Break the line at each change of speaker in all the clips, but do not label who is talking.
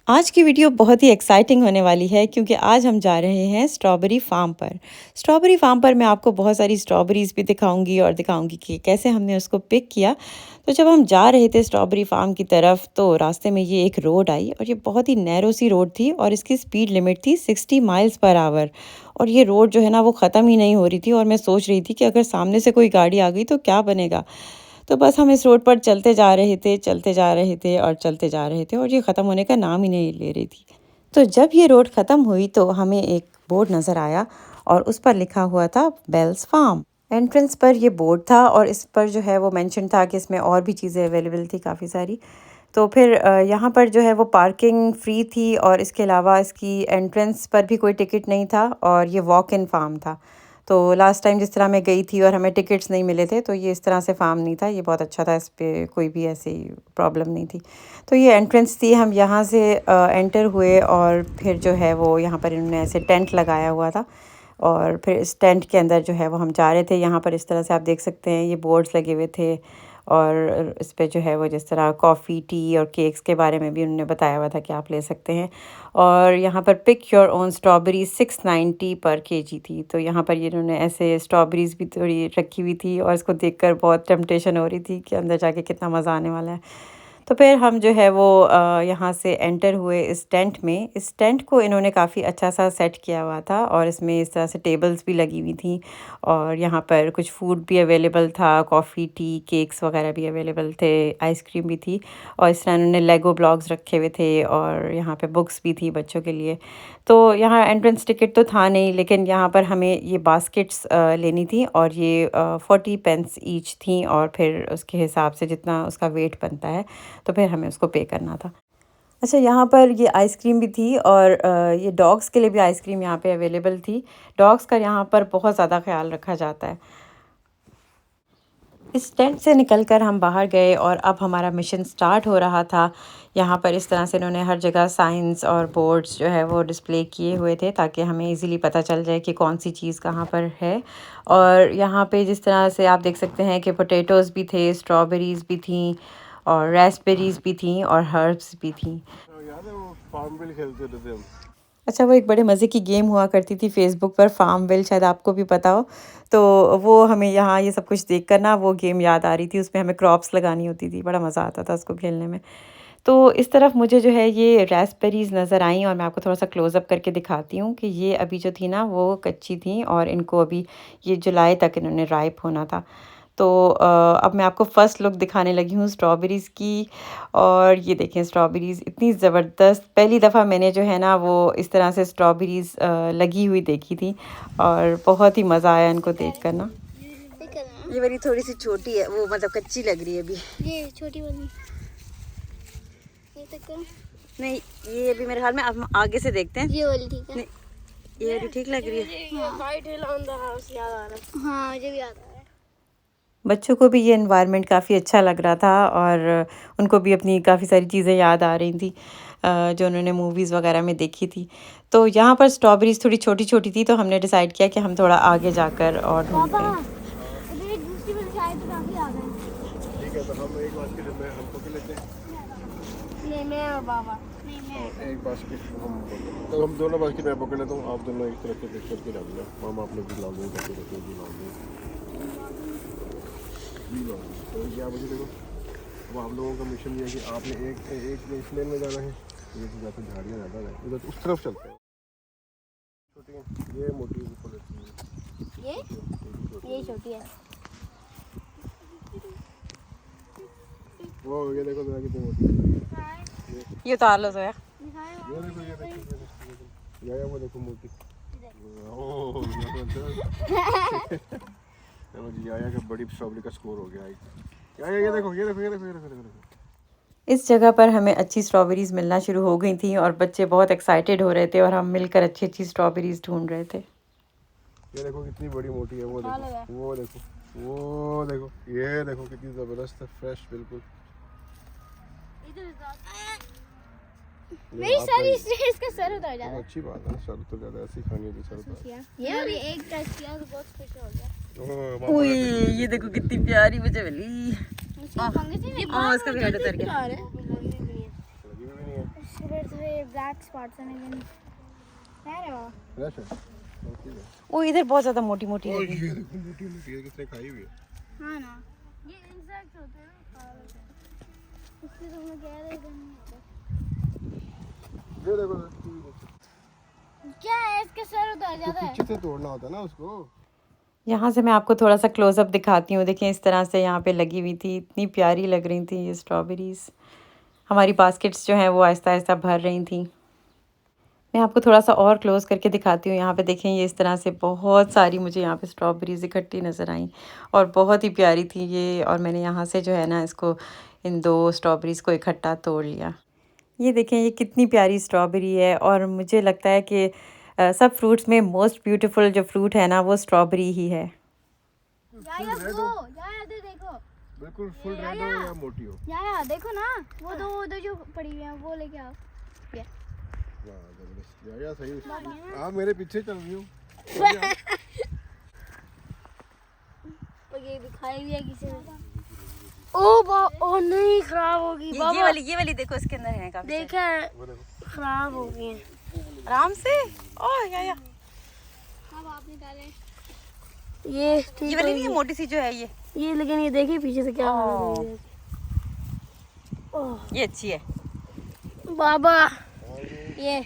आज की वीडियो बहुत ही एक्साइटिंग होने वाली है क्योंकि आज हम जा रहे हैं स्ट्रॉबेरी फार्म पर। स्ट्रॉबेरी फार्म पर मैं आपको बहुत सारी स्ट्रॉबेरीज़ भी दिखाऊंगी और दिखाऊंगी कि कैसे हमने उसको पिक किया। तो जब हम जा रहे थे स्ट्रॉबेरी फार्म की तरफ तो रास्ते में ये एक रोड आई और ये बहुत ही नैरो सी रोड थी और इसकी स्पीड लिमिट थी 60 माइल्स पर आवर। और ये रोड जो है ना वो ख़त्म ही नहीं हो रही थी और मैं सोच रही थी कि अगर सामने से कोई गाड़ी आ गई तो क्या बनेगा। तो बस हम इस रोड पर चलते जा रहे थे, चलते जा रहे थे और चलते जा रहे थे और ये ख़त्म होने का नाम ही नहीं ले रही थी। तो जब ये रोड ख़त्म हुई तो हमें एक बोर्ड नज़र आया और उस पर लिखा हुआ था बेल्स फार्म। एंट्रेंस पर ये बोर्ड था और इस पर जो है वो मेंशन था कि इसमें और भी चीज़ें अवेलेबल थी काफ़ी सारी। तो फिर यहाँ पर जो है वो पार्किंग फ्री थी और इसके अलावा इसकी एंट्रेंस पर भी कोई टिकट नहीं था और ये वॉक इन फार्म था। तो लास्ट टाइम जिस तरह मैं गई थी और हमें टिकट्स नहीं मिले थे तो ये इस तरह से फार्म नहीं था, ये बहुत अच्छा था, इस पे कोई भी ऐसी प्रॉब्लम नहीं थी। तो ये एंट्रेंस थी, हम यहाँ से एंटर हुए और फिर जो है वो यहाँ पर इन्होंने ऐसे टेंट लगाया हुआ था और फिर इस टेंट के अंदर जो है वो हम जा रहे थे। यहाँ पर इस तरह से आप देख सकते हैं ये बोर्ड्स लगे हुए थे और इस पे जो है वो जिस तरह कॉफ़ी, टी और केक्स के बारे में भी उन्होंने बताया हुआ था कि आप ले सकते हैं। और यहाँ पर पिक योर ओन स्ट्रॉबेरी 690 पर केजी थी। तो यहाँ पर ये इन्होंने ऐसे स्ट्रॉबेरीज़ भी थोड़ी रखी हुई थी और इसको देखकर बहुत टेम्पटेशन हो रही थी कि अंदर जाके कितना मज़ा आने वाला है। तो फिर हम जो है वो यहाँ से एंटर हुए इस टेंट में। इस टेंट को इन्होंने काफ़ी अच्छा सा सेट किया हुआ था और इसमें इस तरह से टेबल्स भी लगी हुई थी और यहाँ पर कुछ फूड भी अवेलेबल था, कॉफ़ी, टी, केक्स वगैरह भी अवेलेबल थे, आइसक्रीम भी थी और इस तरह इन्होंने लेगो ब्लॉक्स रखे हुए थे और यहाँ पे बुक्स भी थी बच्चों के लिए। तो यहाँ एंट्रेंस टिकट तो था नहीं, लेकिन यहाँ पर हमें ये बास्केट्स लेनी थी और ये 40 पेंस ईच थी और फिर उसके हिसाब से जितना उसका वेट बनता है तो फिर हमें उसको पे करना था। अच्छा, यहाँ पर ये आइसक्रीम भी थी और ये डॉग्स के लिए भी आइसक्रीम यहाँ पे अवेलेबल थी। डॉग्स का यहाँ पर बहुत ज़्यादा ख्याल रखा जाता है। इस टेंट से निकलकर हम बाहर गए और अब हमारा मिशन स्टार्ट हो रहा था। यहाँ पर इस तरह से इन्होंने हर जगह साइंस और बोर्ड्स जो है वो डिस्प्ले किए हुए थे ताकि हमें इजीली पता चल जाए कि कौन सी चीज़ कहाँ पर है। और यहाँ पे जिस तरह से आप देख सकते हैं कि पोटैटोज़ भी थे, स्ट्रॉबेरीज़ भी थीं और रास्पबेरीज़ भी थीं और हर्ब्स भी थीं।
याद है वो फार्मविल खेलते रहते हम।
अच्छा, वो एक बड़े मज़े की गेम हुआ करती थी फ़ेसबुक पर, फार्मविल, शायद आपको भी पता हो। तो वो हमें यहाँ ये सब कुछ देख कर ना वो गेम याद आ रही थी, उसमें हमें क्रॉप्स लगानी होती थी, बड़ा मज़ा आता था उसको खेलने में। तो इस तरफ मुझे जो है ये रास्पबेरीज़ नज़र आईं और मैं आपको थोड़ा-सा क्लोज़ अप करके दिखाती हूँ कि ये अभी जो थी ना वो कच्ची थीं और इनको अभी ये जुलाई तक इन्होंने राइप होना था। तो अब मैं आपको फ़र्स्ट लुक दिखाने लगी हूँ स्ट्रॉबेरीज़ की। और ये देखें स्ट्रॉबेरीज़ इतनी ज़बरदस्त, पहली दफ़ा मैंने जो है ना वो इस तरह से स्ट्रॉबेरीज़ लगी हुई देखी थी और बहुत ही मज़ा आया इनको देख कर ना। ये वाली थोड़ी सी छोटी है, वो मतलब कच्ची लग रही है अभी।
ये छोटी वाली ये तक करो।
नहीं, ये अभी मेरे ख्याल में अब हम आगे से देखते हैं।
ये वाली ठीक है।
नहीं, ये वाली ठीक लग रही है।
White hill on the house याद आ रहा है। हाँ, मुझे भी याद आ रहा है।
बच्चों को भी ये एनवायरनमेंट काफ़ी अच्छा लग रहा था और उनको भी अपनी काफ़ी सारी चीज़ें याद आ रही थी जो उन्होंने मूवीज़ वगैरह में देखी थी। तो यहाँ पर स्ट्रॉबेरीज़ थोड़ी छोटी-छोटी थी तो हमने डिसाइड किया कि हम थोड़ा आगे जाकर और ढूँढते हैं।
अरे दूसरी वाली शायद तो काफी याद है।
ठीक है, तो हम एक बास्केट में हमको भी लेते हैं
नहीं, मैं और बाबा। नहीं, मैं।
और एक बास्केट हम, तो हम दोनों बास्केट में पकड़ लेता हूँ, आप दोनों एक तरफ के पिक करके डाल देना। मामा आप लोग भी लाओगे, बच्चे बच्चे भी लाओगे। तो क्या मुझे देखो, अब आप लोगों का मिशन ये है कि आपने एक इस लेन में जाना है, एक जाकर झाड़ियाँ ज़्यादा है उधर उस तरफ चलते हैं। छोटी है ये, मोटी ऊपर रहती है,
ये छोटी है।
वो ये देखो जरा कितनी मोटी है।
ये उतार लो ज़रा।
ये देखो या वो देखो मोटी। ओह चलो जी, आया कि बड़ी स्ट्रॉबेरी का स्कोर हो गया। ये देखो ये देखो ये देखो ये देखो ये देखो।
इस जगह पर हमें अच्छी स्ट्रॉबेरीज़ मिलना शुरू हो गई थी और बच्चे बहुत एक्साइटेड हो रहे थे और हम मिलकर अच्छी-अच्छी स्ट्रॉबेरीज़ ढूँढ रहे थे।
ये देखो कितनी बड़ी मोटी है, वो देखो वो देखो वो देखो, ये देखो कितनी ज़बरदस्त है, फ्रेश बिल्कुल।
मेरी सारी इसका सर उतर जाता है।
अच्छी बात है, सर तो ज़्यादा ऐसी खानी है सर तो।
ये अभी एक टेस्ट किया तो बहुत खुश हो गया।
ओए, ये देखो कितनी प्यारी मुझे मिली।
इसका फंगस नहीं है।
हाँ, इसका भी हेड उतर गया।
लगी भी नहीं है। उसके बाद तो ये ये ब्लैक स्पॉट्स हैं लेकिन है रे वो
फ्रेश है ओके है।
वो इधर बहुत ज़्यादा मोटी मोटी
और
लगी।
ये देखो मोटी मोटी है, किसने खाई हुई है।
हाँ ना ये इंसेक्ट होते हैं ना खा लेते हैं इसलिए तो मैं कह रही थी
ये देखो
क्या है इसके सर उतर
तो
जाता है
पीछे से तोड़ना होता है ना उसको।
यहाँ से मैं आपको थोड़ा सा क्लोजअप दिखाती हूँ। देखिए इस तरह से यहाँ पे लगी हुई थी, इतनी प्यारी लग रही थी ये स्ट्रॉबेरीज़। हमारी बास्केट्स जो हैं वो आहिस्ता आहिस्ता भर रही थी। मैं आपको थोड़ा सा और क्लोज करके दिखाती हूँ। यहाँ पे देखें ये इस तरह से बहुत सारी मुझे यहाँ पे स्ट्रॉबेरीज़ इकट्ठी नज़र आई और बहुत ही प्यारी थी ये। और मैंने यहाँ से जो है ना इसको इन 2 स्ट्रॉबेरीज़ को इकट्ठा तोड़ लिया। ये देखें ये कितनी प्यारी स्ट्रॉबेरी है और मुझे लगता है कि सब फ्रूट्स में मोस्ट ब्यूटीफुल जो फ्रूट है ना वो स्ट्रॉबेरी ही है।
याया वो याया दे देखो
बिल्कुल फुल रेड हो या मोटी हो।
याया देखो ना वो दो जो पड़ी हुई हैं वो लेके आओ ये
वाह जबरदस्त या सही। आप मेरे पीछे चल रही हो।
और ये भी खाई हुई है किसी ने ओ नहीं खराब होगी बाबा
ये वाली देखो इसके अंदर है काफी
देखा
वो देखो
खराब हो गई है
आराम से। ओह या
अब आप निकाले ये ठीक
ये वाली नहीं है, मोटी सी जो है
ये लेकिन ये देखिए पीछे से क्या हो रहा है ओह
ये अच्छी है।
बाबा ये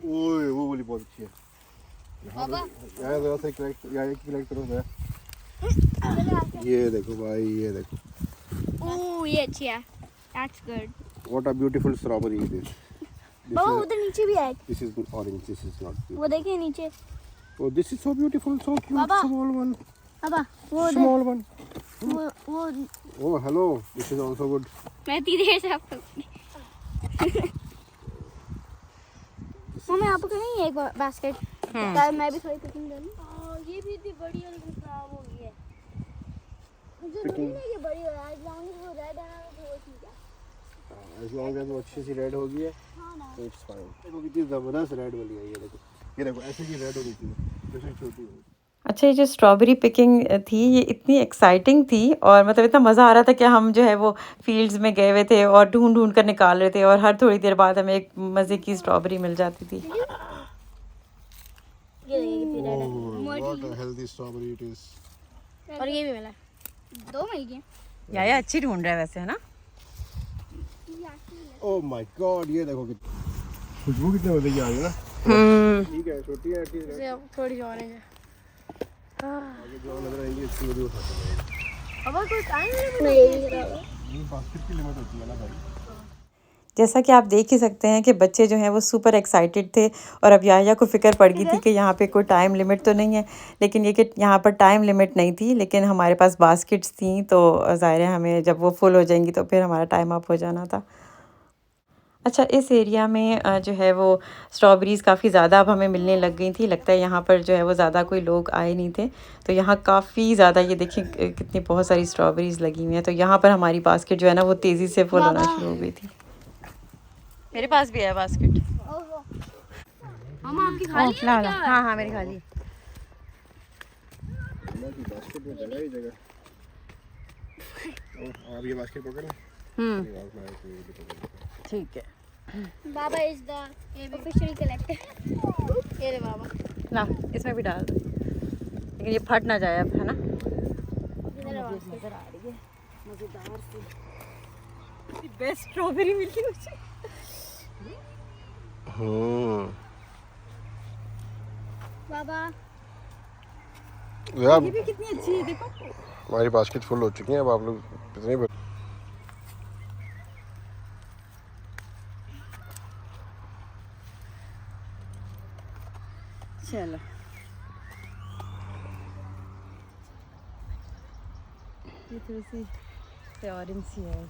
ओए वो वाली बहुत अच्छी है।
बाबा
यार जरा से कलेक्ट या एक कलेक्ट करो जरा। ये देखो भाई ये देखो।
ओह ये अच्छी है that's good
what a beautiful strawberry it is.
बाबा उधर नीचे भी है
this is orange this is not
वो देखिए नीचे
Oh, this is so beautiful, so cute,
Baba.
small one,
बाबा वो उधर
small one.
वो
Oh, hello. This is also good.
मैं तीधे से आपको मम्मी आपको नहीं एक बास्केट शायद मैं भी थोड़ी पिकिंग कर लूं ये भी इतनी बड़ी है लेकिन खराब हो गई है मुझे नहीं है ये बड़ी है आज लॉन्ग वो रेड है ना तो वो ठीक है
As long as वो अच्छी सी रेड होगी है,
हां ना
तो it's fine. देखो कितनी जबरदस्त रेड वाली है ये देखो ऐसे की रेड होगी थी, जैसे छोटी हो।
अच्छा ये जो स्ट्रॉबेरी पिकिंग थी ये इतनी एक्साइटिंग थी और मतलब इतना मज़ा आ रहा था कि हम जो है वो फील्ड्स में गए हुए थे और ढूंढ ढूंढ कर निकाल रहे थे और हर थोड़ी देर बाद हमें एक मज़े की स्ट्रॉबेरी मिल जाती थी।
ये देखिए कितनी red
Oh, what a healthy strawberry it is.
है और ये भी मिला दो मिल गए
या अच्छी ढूंढ रहा है वैसे है ना।
Oh my God, ये देखो कितनी खुशबू कितने मजे की आ रही है ना। ठीक है छोटी है ठीक है।
इसे अब थोड़ी सी ऑरेंज है
आगे जो नजर आएंगी इसकी वीडियो उठाते हैं।
अब कोई टाइम लिमिट
ये बास्केट की लिमिट होती है ना भाई।
जैसा कि आप देख ही सकते हैं कि बच्चे जो हैं वो सुपर एक्साइटेड थे और अब याया को फ़िक्र पड़ गई थी कि यहाँ पे कोई टाइम लिमिट तो नहीं है। लेकिन ये कि यहाँ पर टाइम लिमिट नहीं थी लेकिन हमारे पास बास्केट्स थी तो ज़ाहिर है हमें जब वो फुल हो जाएंगी तो फिर हमारा टाइम अप हो जाना था। अच्छा इस एरिया में जो है वो स्ट्रॉबेरीज़ काफ़ी ज़्यादा अब हमें मिलने लग गई थी। लगता है यहाँ पर जो है वो ज़्यादा कोई लोग आए नहीं थे तो यहाँ काफ़ी ज़्यादा ये देखिए कितनी बहुत सारी स्ट्रॉबेरीज़ लगी हुई हैं। तो यहाँ पर हमारी बास्केट जो है ना वो तेज़ी से फुल होना शुरू हो गई थी। मेरे पास भी है बास्केट।
मामा आपकी खाली है क्या
हाँ हाँ मेरी खाली।
अम्मा की बास्केट में जगह ही जगह। और आप ये बास्केट पकड़ लें।
ठीक है
बाबा इज द ऑफिशियल कलेक्टर ये रे बाबा
ना इसमें भी डाल दो लेकिन ये फट ना जाए अब है ना।
इधर है बास्केट
नजर आ रही है मज़ेदार सी बेस्ट स्ट्रॉबेरी मिली मुझे।
बाबा
यार
ये भी कितनी अच्छी है देखो।
हमारी बास्केट फुल हो चुकी है अब आप लोग कितनी
चलो ये थोड़ी सी ऑरेंज सी है।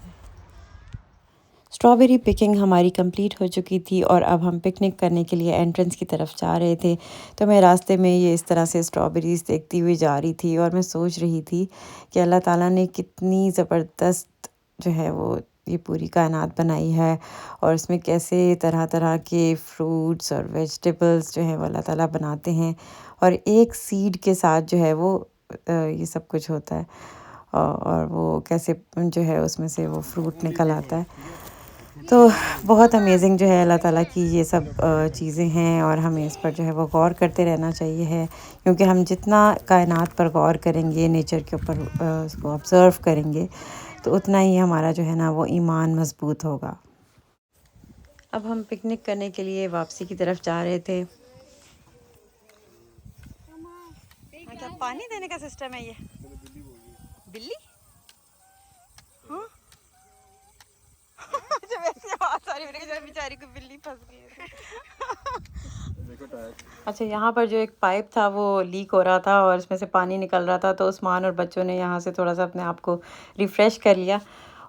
स्ट्रॉबेरी पिकिंग हमारी कंप्लीट हो चुकी थी और अब हम पिकनिक करने के लिए एंट्रेंस की तरफ जा रहे थे। तो मैं रास्ते में ये इस तरह से स्ट्रॉबेरीज़ देखती हुई जा रही थी और मैं सोच रही थी कि अल्लाह ताला ने कितनी ज़बरदस्त जो है वो ये पूरी कायनात बनाई है और इसमें कैसे तरह तरह के फ्रूट्स और वेजिटेबल्स जो हैं वो अल्लाह ताला बनाते हैं और एक सीड के साथ जो है वो ये सब कुछ होता है और वो कैसे जो है उसमें से वो फ्रूट निकल आता है। तो बहुत अमेजिंग जो है अल्लाह ताला की ये सब चीज़ें हैं और हमें इस पर जो है वो गौर करते रहना चाहिए है, क्योंकि हम जितना कायनात पर गौर करेंगे, नेचर के ऊपर उसको ऑब्ज़र्व करेंगे, तो उतना ही हमारा जो है ना वो ईमान मज़बूत होगा। अब हम पिकनिक करने के लिए वापसी की तरफ जा रहे थे। अच्छा, पानी देने का सिस्टम है ये। बिल्ली? हाँ। अच्छा, वैसे आवाज़ आ रही मेरे को, बेचारी को बिल्ली फंस गई है।
देखो टायर।
अच्छा, यहाँ पर जो एक पाइप था वो लीक हो रहा था और इसमें से पानी निकल रहा था, तो उस्मान और बच्चों ने यहाँ से थोड़ा सा अपने आप को रिफ़्रेश कर लिया।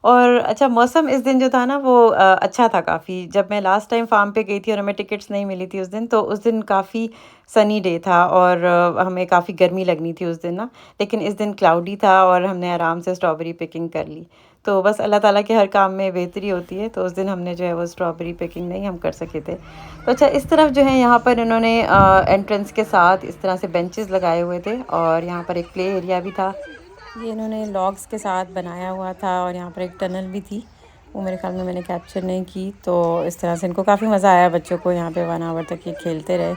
और अच्छा, मौसम इस दिन जो था ना वो अच्छा था काफ़ी। जब मैं लास्ट टाइम फार्म पे गई थी और हमें टिकट्स नहीं मिली थी उस दिन, तो उस दिन काफ़ी सनी डे था और हमें काफ़ी गर्मी लगनी थी उस दिन ना, लेकिन इस दिन क्लाउडी था और हमने आराम से स्ट्रॉबेरी पिकिंग कर ली। तो बस अल्लाह ताला के हर काम में बेहतरी होती है, तो उस दिन हमने जो है वो स्ट्रॉबेरी पिकिंग नहीं हम कर सके थे। तो अच्छा, इस तरफ जो है यहाँ पर इन्होंने एंट्रेंस के साथ इस तरह से बेंचेस लगाए हुए थे और यहाँ पर एक प्ले एरिया भी था। ये इन्होंने लॉग्स के साथ बनाया हुआ था और यहाँ पर एक टनल भी थी, वो मेरे ख्याल में मैंने कैप्चर नहीं की। तो इस तरह से इनको काफ़ी मज़ा आया, बच्चों को यहाँ पे 1 आवर तक ये खेलते रहे।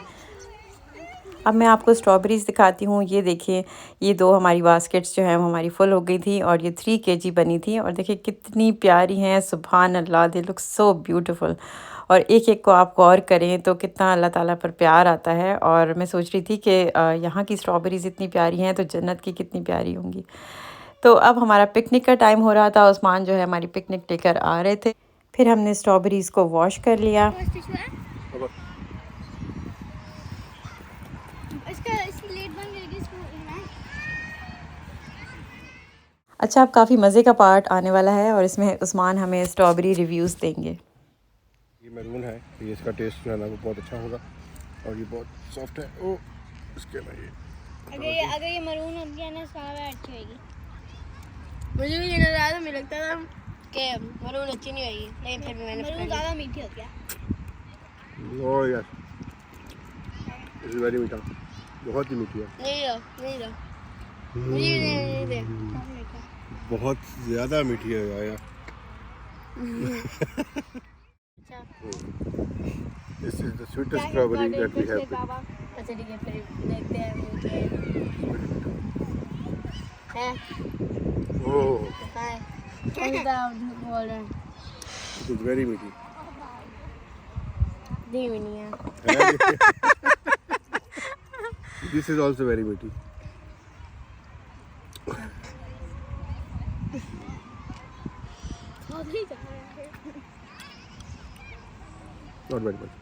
अब मैं आपको स्ट्रॉबेरीज़ दिखाती हूँ। ये देखिए, ये 2 हमारी बास्केट्स जो हैं वो हमारी फुल हो गई थी और ये 3 केजी बनी थी और देखिए कितनी प्यारी हैं, सुभान अल्लाह, दे लुक सो ब्यूटीफुल। और एक-एक को आप गौर करें तो कितना अल्लाह ताला पर प्यार आता है। और मैं सोच रही थी कि यहाँ की स्ट्रॉबेरीज़ इतनी प्यारी हैं तो जन्नत की कितनी प्यारी होंगी। तो अब हमारा पिकनिक का टाइम हो रहा था, उस्मान जो है हमारी पिकनिक लेकर आ रहे थे। फिर हमने स्ट्रॉबेरीज़ को वॉश कर लिया।
इसकी लेट बन गई इसको ना।
अच्छा, अब काफ़ी मज़े का पार्ट आने वाला है और इसमें उस्मान हमें स्ट्रॉबेरी रिव्यूज़ देंगे।
ये मैरून है, ये इसका टेस्ट जो है ना वो बहुत अच्छा होगा और ये बहुत सॉफ्ट है। ओ इसके ना ये
अगर ये मरून होती है ना सारा अच्छी होगी। मुझे भी नजर आया था, मुझे लगता था कि मरून अच्छी नहीं होगी, लेकिन फिर भी मैंने मरून ज़्यादा मीठी होती है।
ओ यार, इस वेरी मीठा, बहुत ही मीठी है।
नहीं लो मुझे नहीं दे।
बहुत ज़्यादा मीठी है यार। This is the sweetest strawberry that we have.
अच्छा ठीक है, फिर देखते हैं मीठी है।
Oh,
हाय, कैसा बोल रहे हैं?
it is very मीठी।
धीमी नहीं है।
This is also very मीठी। Not very much.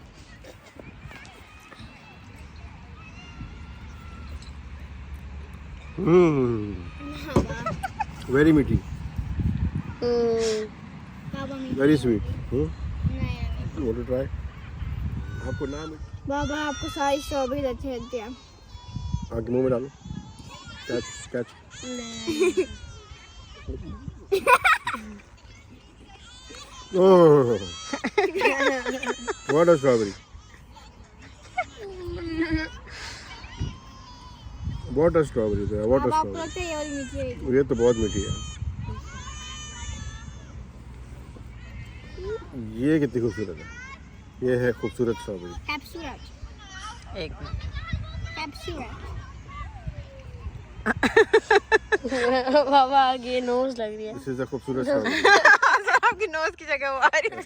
Very मीठी, very sweet. Want to try? आपको ना मीठी
बाबा आपको सारी स्ट्रॉबेरी अच्छी लगती है।
आगे मुंह में डालो। Catch. Oh, what a strawberry! What a strawberry! What a
अब आपको
strawberry!
लगता है ये वाली मीठी है?
ये तो बहुत मीठी है। ये कितनी खूबसूरत है। ये है खूबसूरत स्ट्रॉबेरी।
खूबसूरत।
एक
बाबा आगे नोज लग रही है।
दिस इज अ खूबसूरत स्ट्रॉबेरी।
आपकी नोज की जगह वो आ रही है।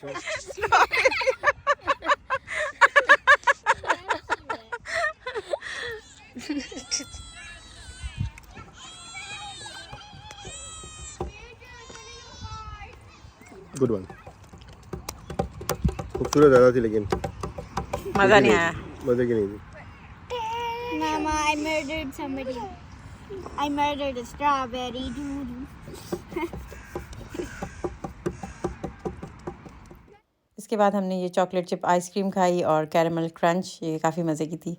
Good one. खूबसूरत ज़्यादा थी लेकिन
मज़ा नहीं आया।
मज़े की नहीं थी।
Mama, I murdered somebody. I murdered a strawberry dude.
इसके बाद हमने ये चॉकलेट चिप आइसक्रीम खाई और कैरेमल क्रंच, ये काफ़ी मज़े की थी।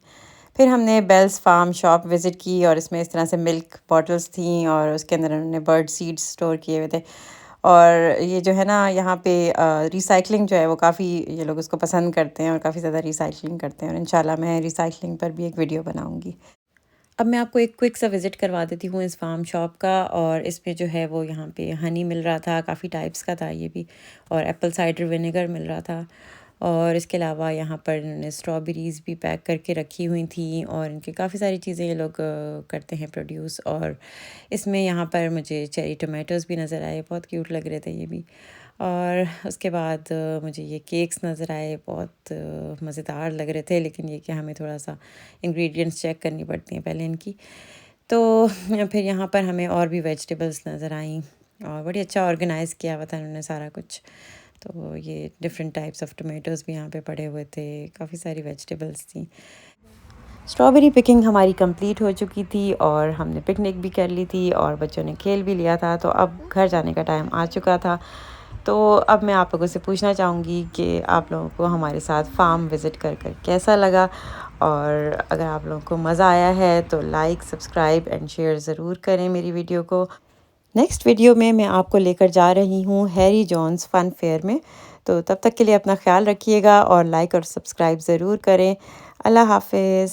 फिर हमने बेल्स फार्म शॉप विज़िट की और इसमें इस तरह से मिल्क बॉटल्स थी और उसके अंदर उन्होंने बर्ड सीड्स स्टोर किए हुए थे। और ये जो है ना यहाँ पे रिसाइकलिंग जो है वो काफ़ी ये लोग उसको पसंद करते हैं और काफ़ी ज़्यादा रिसाइकलिंग करते हैं और इंशाल्लाह मैं रिसाइकलिंग पर भी एक वीडियो बनाऊँगी। अब मैं आपको एक क्विक सा विज़िट करवा देती हूँ इस फार्म शॉप का। और इसमें जो है वो यहाँ पे हनी मिल रहा था, काफ़ी टाइप्स का था ये भी, और एप्पल साइडर विनेगर मिल रहा था। और इसके अलावा यहाँ पर इन्होंने स्ट्रॉबेरीज़ भी पैक करके रखी हुई थी, और इनकी काफ़ी सारी चीज़ें ये लोग करते हैं प्रोड्यूस। और इसमें यहाँ पर मुझे चेरी टोमेटोज़ भी नज़र आए, बहुत क्यूट लग रहे थे ये भी। और उसके बाद मुझे ये केक्स नज़र आए, बहुत मज़ेदार लग रहे थे, लेकिन ये कि हमें थोड़ा सा इंग्रेडिएंट्स चेक करनी पड़ती हैं पहले इनकी। तो फिर यहाँ पर हमें और भी वेजिटेबल्स नज़र आईं, और बड़ी अच्छा ऑर्गेनाइज़ किया हुआ था उन्होंने सारा कुछ। तो ये डिफरेंट टाइप्स ऑफ टोमेटोज़ भी यहाँ पे पड़े हुए थे, काफ़ी सारी वेजिटेबल्स थी। स्ट्रॉबेरी पिकिंग हमारी कंप्लीट हो चुकी थी, और हमने पिकनिक भी कर ली थी, और बच्चों ने खेल भी लिया था। तो अब घर जाने का टाइम आ चुका था। तो अब मैं आप लोगों से पूछना चाहूँगी कि आप लोगों को हमारे साथ फार्म विज़िट कर कर कैसा लगा। और अगर आप लोगों को मज़ा आया है तो लाइक, सब्सक्राइब एंड शेयर ज़रूर करें मेरी वीडियो को। नेक्स्ट वीडियो में मैं आपको लेकर जा रही हूँ हैरी जॉन्स फ़न फेयर में। तो तब तक के लिए अपना ख़्याल रखिएगा, और लाइक और सब्सक्राइब ज़रूर करें। अल्लाह हाफ़िज़।